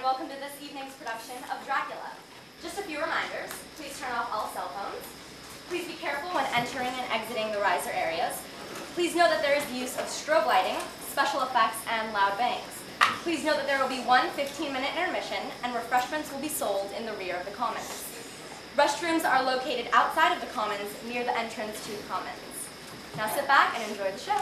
welcome to this evening's production of Dracula. Just a few reminders. Please turn off all cell phones. Please be careful when entering and exiting the riser areas. Please know that there is the use of strobe lighting, special effects, and loud bangs. Please note that there will be one 15-minute intermission, and refreshments will be sold in the rear of the commons. Restrooms are located outside of the commons, near the entrance to the commons. Now sit back and enjoy the show.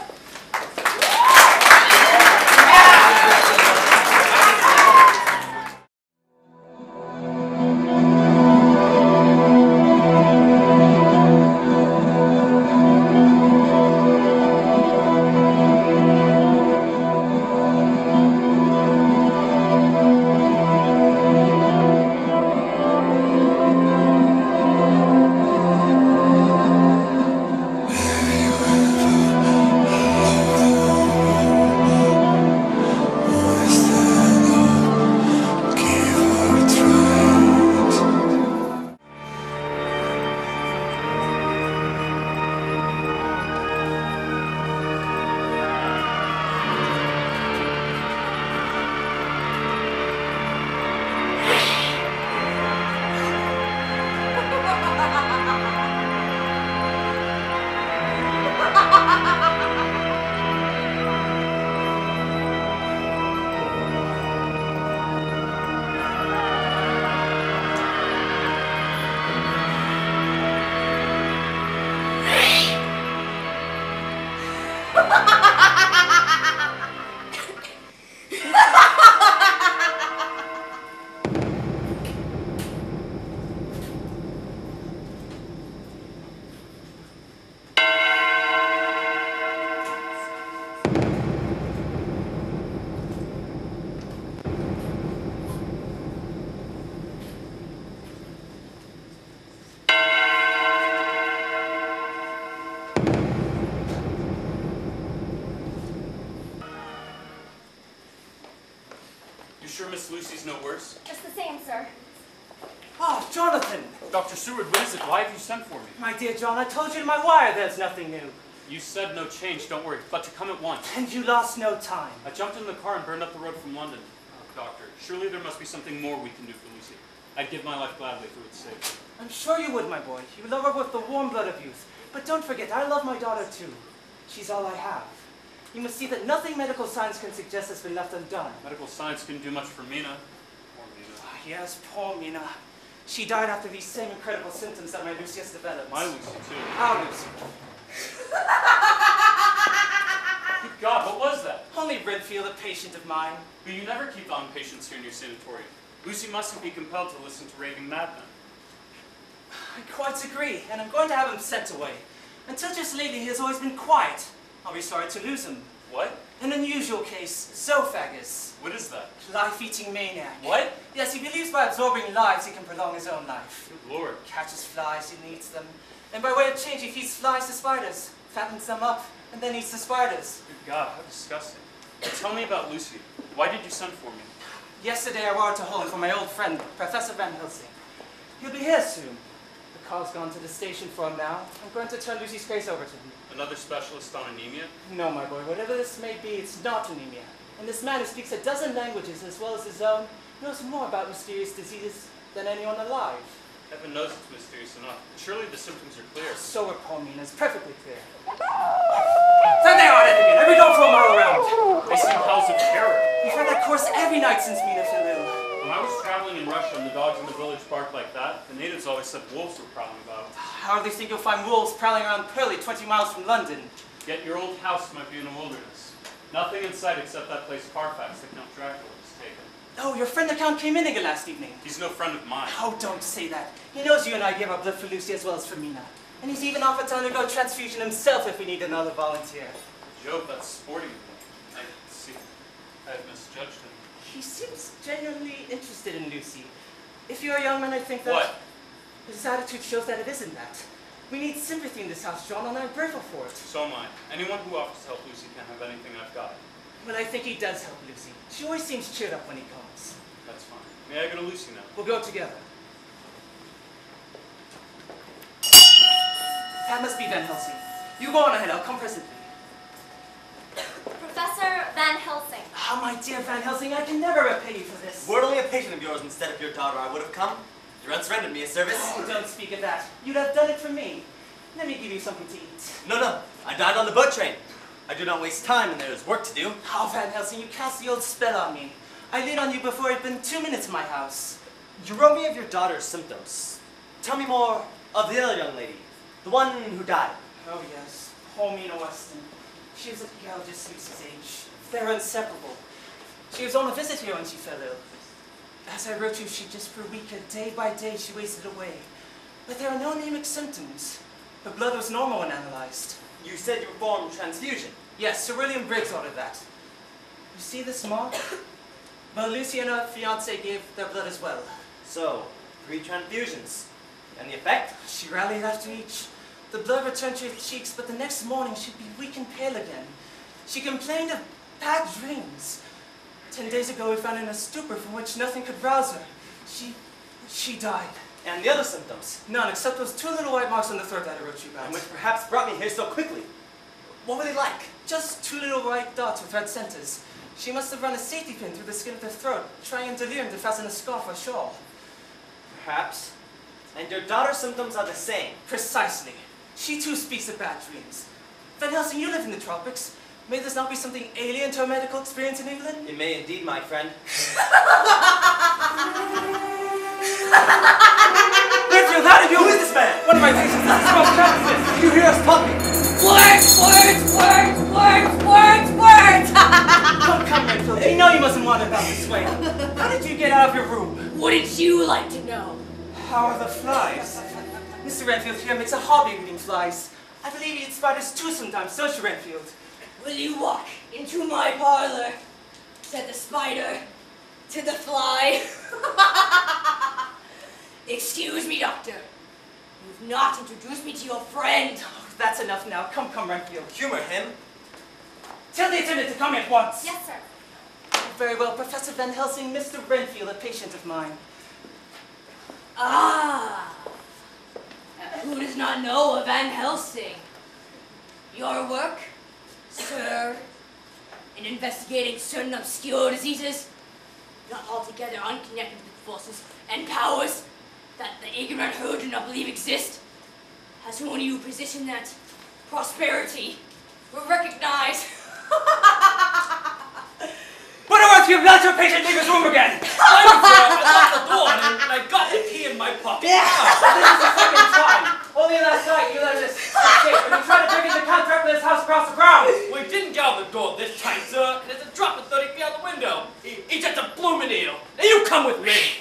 Sure Miss Lucy's no worse? Just the same, sir. Oh, Jonathan! Dr. Seward, what is it? Why have you sent for me? My dear John, I told you in my wire there's nothing new. You said no change, don't worry, but to come at once. And you lost no time. I jumped in the car and burned up the road from London. Oh, Doctor, surely there must be something more we can do for Lucy. I'd give my life gladly for its sake. I'm sure you would, my boy. You love her with the warm blood of youth. But don't forget, I love my daughter too. She's all I have. You must see that nothing medical science can suggest has been left undone. Medical science couldn't do much for Mina. Poor Mina. Yes, poor Mina. She died after these same incredible symptoms that my Lucy has developed. My Lucy, too. Our Lucy. Good God, what was that? Only Redfield, a patient of mine. But you never keep on patients here in your sanatorium. Lucy mustn't be compelled to listen to raving madmen. I quite agree, and I'm going to have him sent away. Until just lately, he has always been quiet. I'll be sorry to lose him. What? An unusual case, zoophagus. What is that? Life-eating maniac. What? Yes, he believes by absorbing lives he can prolong his own life. Good Lord. Catches flies, he eats them. And by way of change, he feeds flies to spiders, fattens them up, and then eats the spiders. Good God, how disgusting. Tell me about Lucy. Why did you send for me? Yesterday I wired to Holland for my old friend, Professor Van Helsing. He'll be here soon. The car's gone to the station for him now. I'm going to turn Lucy's case over to him. Another specialist on anemia? No, my boy. Whatever this may be, it's not anemia. And this man who speaks a dozen languages as well as his own knows more about mysterious diseases than anyone alive. Heaven knows it's mysterious enough. Surely the symptoms are clear. So are poor Mina's. Perfectly clear. There they are, again. Every dog for a mile around. They seem howls of terror. We've had that course every night since Mina fell ill. When I was traveling in Russia and the dogs in the village barked like that, the natives always said wolves were prowling about. How do they think you'll find wolves prowling around Purley, 20 miles from London? Yet your old house might be in a wilderness. Nothing in sight except that place Carfax that Count Dracula was taken. Oh, your friend the Count came in again last evening. He's no friend of mine. Oh, don't say that. He knows you and I give our blood for Lucy as well as for Mina. And he's even offered to undergo transfusion himself if we need another volunteer. Job, that's sporting of me. I see. I have misjudged him. He seems genuinely interested in Lucy. If you're a young man, I think that... What? His attitude shows that it isn't that. We need sympathy in this house, John, and I'm grateful for it. So am I. Anyone who offers to help Lucy can't have anything I've got. Well, I think he does help Lucy. She always seems cheered up when he comes. That's fine. May I go to Lucy now? We'll go together. That must be Van Helsing. You go on ahead, I'll come presently. Professor Van Helsing. Oh, my dear Van Helsing, I can never repay you for this. Were it only a patient of yours instead of your daughter, I would have come. Your aunt rendered me a service. Oh, don't speak of that. You'd have done it for me. Let me give you something to eat. No. I died on the boat train. I do not waste time when there is work to do. Oh, Van Helsing, you cast the old spell on me. I laid on you before it had been 2 minutes in my house. You wrote me of your daughter's symptoms. Tell me more of the other young lady, the one who died. Oh, yes. Homina Weston. She was a girl just Lucy's age. They're inseparable. She was on a visit here when she fell ill. As I wrote you, she just grew weaker. Day by day, she wasted away. But there are no anemic symptoms. Her blood was normal when analyzed. You said you performed transfusion. Yes, Sir William Briggs ordered that. You see this mark? Well, Lucy and her fiancé gave their blood as well. So, 3 transfusions. And the effect? She rallied after each. The blood returned to her cheeks, but the next morning she'd be weak and pale again. She complained of bad dreams. 10 days ago we found her in a stupor from which nothing could rouse her. She died. And the other symptoms? None, except those 2 little white marks on the throat that I wrote you about. And which perhaps brought me here so quickly. What were they like? Just 2 little white dots with red centers. She must have run a safety pin through the skin of her throat, trying in delirium to fasten a scarf or shawl. Perhaps. And your daughter's symptoms are the same. Precisely. She too speaks of bad dreams. Van Helsing, you live in the tropics. May this not be something alien to our medical experience in England? It may indeed, my friend. Redfield, how did you... Who is this man? One of my patients. This is most justice. You hear us talking? Words! Come, Redfield. You know you mustn't wander about this way. How did you get out of your room? Wouldn't you like to know? How are the flies? Mr. Renfield here makes a hobby of eating flies. I believe he eats spiders too sometimes, don't you, Renfield? Will you walk into my parlor? Said the spider to the fly. Excuse me, doctor. You've not introduced me to your friend. Oh, that's enough now. Come, Renfield. Humor him. Tell the attendant to come at once. Yes, sir. Very well, Professor Van Helsing, Mr. Renfield, a patient of mine. Ah. Who does not know of Van Helsing? Your work, sir, in investigating certain obscure diseases, not altogether unconnected with forces and powers that the ignorant herd do not believe exist, has won you a position that prosperity will recognize. What on earth, you've let your patient leave his room again? I locked the door and I got the key in my pocket. This is the second time. Only last night you let us escape when you tried to break into Count Dracula's house across the grounds. We didn't get out the door this time, sir. There's a drop of 30 feet out the window. He's just a blooming eel. Now you come with me.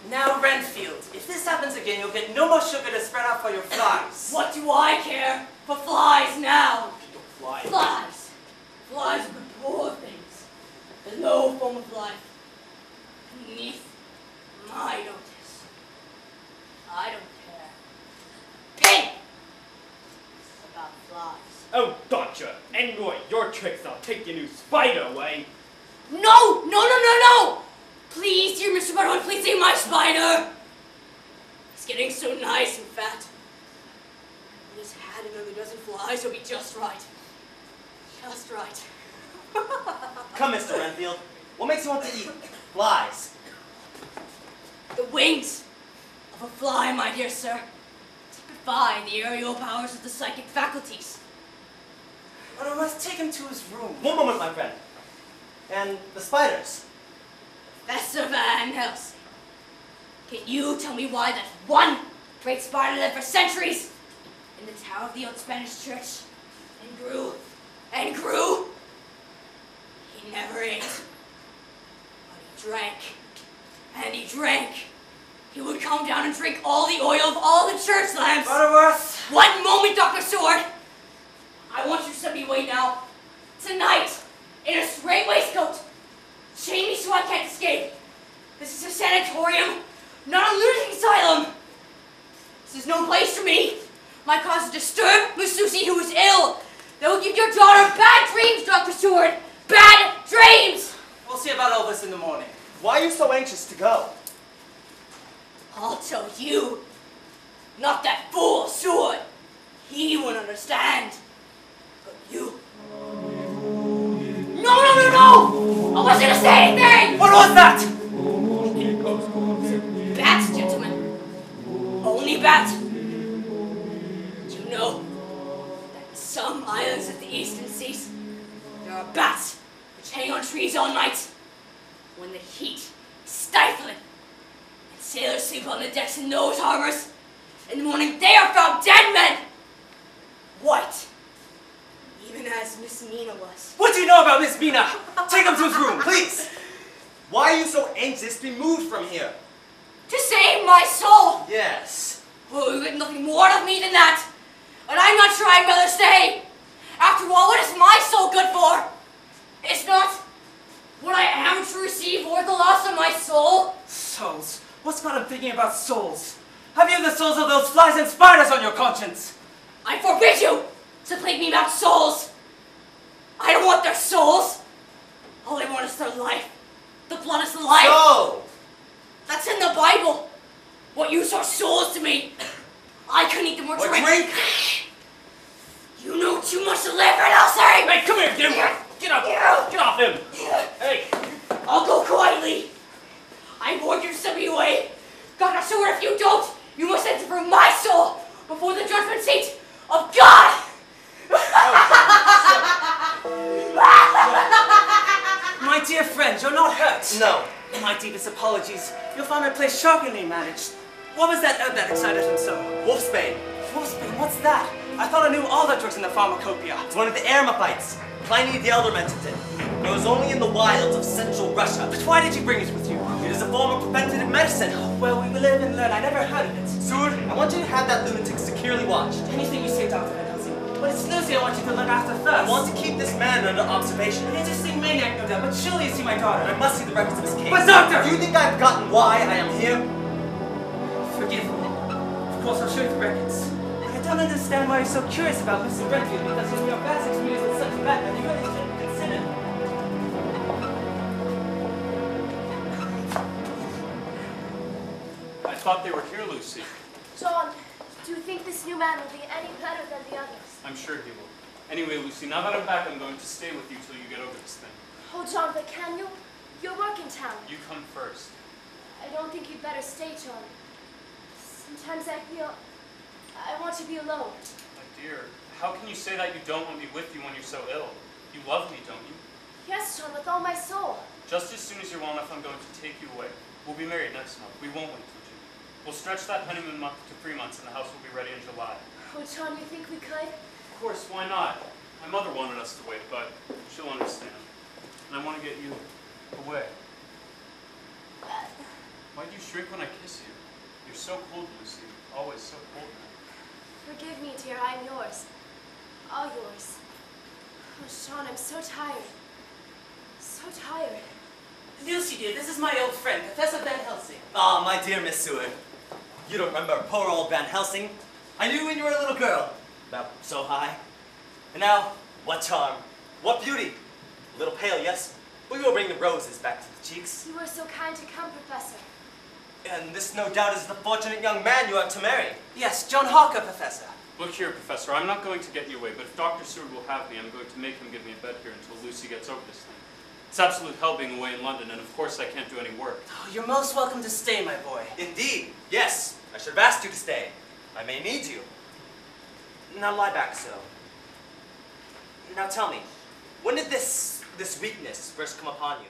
Now, Renfield, if this happens again, you'll get no more sugar to spread out for your flies. What do I care for flies now? Fly. Flies. Flies are the poor things. There's no form of life beneath my notice. I don't care. Pin! About flies. Oh, doctor. Anyway, your tricks, I'll take your new spider away. No! No! Please, dear Mr. Butterwood, please save my spider! He's getting so nice and fat. He just had another dozen flies, he'll be just right. Just right. Come, Mr. Renfield. What makes you want to eat flies? The wings of a fly, my dear sir, typify the aerial powers of the psychic faculties. But I must take him to his room. One moment, my friend. And the spiders? Professor Van Helsing, can you tell me why that one great spider lived for centuries in the tower of the old Spanish church and grew and grew? He never ate, but he drank and he drank. He would come down and drink all the oil of all the church lamps. Butterworth! One moment, Dr. Sword. I want you to send me away now, tonight, in a strait waistcoat. Chain me so I can't escape. This is a sanatorium, not a lunatic asylum. This is no place for me. My cause is disturbed Miss Susie, who is ill. That will give your daughter bad dreams, Dr. Stewart. Bad dreams! We'll see about all this in the morning. Why are you so anxious to go? I'll tell you. Not that fool Stewart. He won't understand. But you. want you to say anything! What was that? Bats, gentlemen. Only bat. Do you know that in some islands of the eastern seas, there are bats which hang on trees all night when the heat is stifling, and sailors sleep on the decks in those harbors. In the morning, they are found dead men, white, even as Miss Mina was. What do you know about Miss Mina? Take him to his room, Please! Why are you so anxious to be moved from here? To save my soul! Yes. Oh, you get nothing more out of me than that. And I'm not sure I'd rather stay. After all, what is my soul good for? It's not what I am to receive or the loss of my soul. Souls? What's got him thinking about souls? Have you the souls of those flies and spiders on your conscience? I forbid you to plague me about souls. I don't want their souls. All I want is their life. The blood is life. So! That's in the Bible. What use are souls to me? I couldn't eat them or Or drink. drink? You know too much to live for now, sir. Hey, come here, Jim! Get up! Get off him! Hey! I'll go quietly. I warned you to send me away. Dr. Seward, if you don't, you must enter for my soul before the judgment seat of God. My dear friend, you're not hurt. No. My deepest apologies. You'll find my place shockingly managed. What was that herb that excited him so? Wolfsbane. Wolfsbane, what's that? I thought I knew all the drugs in the pharmacopoeia. It's one of the Eremophytes. Pliny the Elder mentions it. It was only in the wilds of central Russia. But why did you bring it with you? It is a form of preventative medicine. Well, we will live and learn. I never heard of it. Seward, I want you to have that lunatic securely watched. Anything you say, Dr. Van Helsing. But it's Lucy I want you to look after first. I want to keep this man under observation. An interesting maniac, no doubt, but surely you see my daughter. I must see the records of his case. But doctor! Do you think I've forgotten why I am here? Forgive me. Of course, I'll show you the records. But I don't understand why you're so curious about Mrs. Brentfield, because in your past experience with such a Batman, you really shouldn't consider. I thought they were here, Lucy. John, do you think this new man will be any better than the others? I'm sure he will. Anyway, Lucy, now that I'm back, I'm going to stay with you till you get over this thing. Oh, John, but can you? You're working town. You come first. I don't think you'd better stay, John. Sometimes I feel I want to be alone. My dear, how can you say that you don't want me with you when you're so ill? You love me, don't you? Yes, John, with all my soul. Just as soon as you're well enough, I'm going to take you away. We'll be married next month. We won't wait till June. We'll stretch that honeymoon month to 3 months, and the house will be ready in July. Oh, John, you think we could? Of course, why not? My mother wanted us to wait, but she'll understand. And I want to get you away. Why do you shrink when I kiss you? You're so cold, Lucy. Always so cold now. Forgive me, dear, I'm yours. All yours. Oh, Sean, I'm so tired. So tired. Lucy, dear, this is my old friend, Professor Van Helsing. Ah, my dear Miss Seward. You don't remember poor old Van Helsing? I knew when you were a little girl. About so high. And now, what charm. What beauty. A little pale, yes? We will bring the roses back to the cheeks. You were so kind to come, Professor. And this, no doubt, is the fortunate young man you are to marry. Yes, John Hawker, Professor. Look here, Professor, I'm not going to get you away, but if Dr. Seward will have me, I'm going to make him give me a bed here until Lucy gets over this thing. It's absolute hell being away in London, and of course I can't do any work. Oh, you're most welcome to stay, my boy. Indeed, yes. I should have asked you to stay. I may need you. Now lie back so. Now tell me, when did this weakness first come upon you?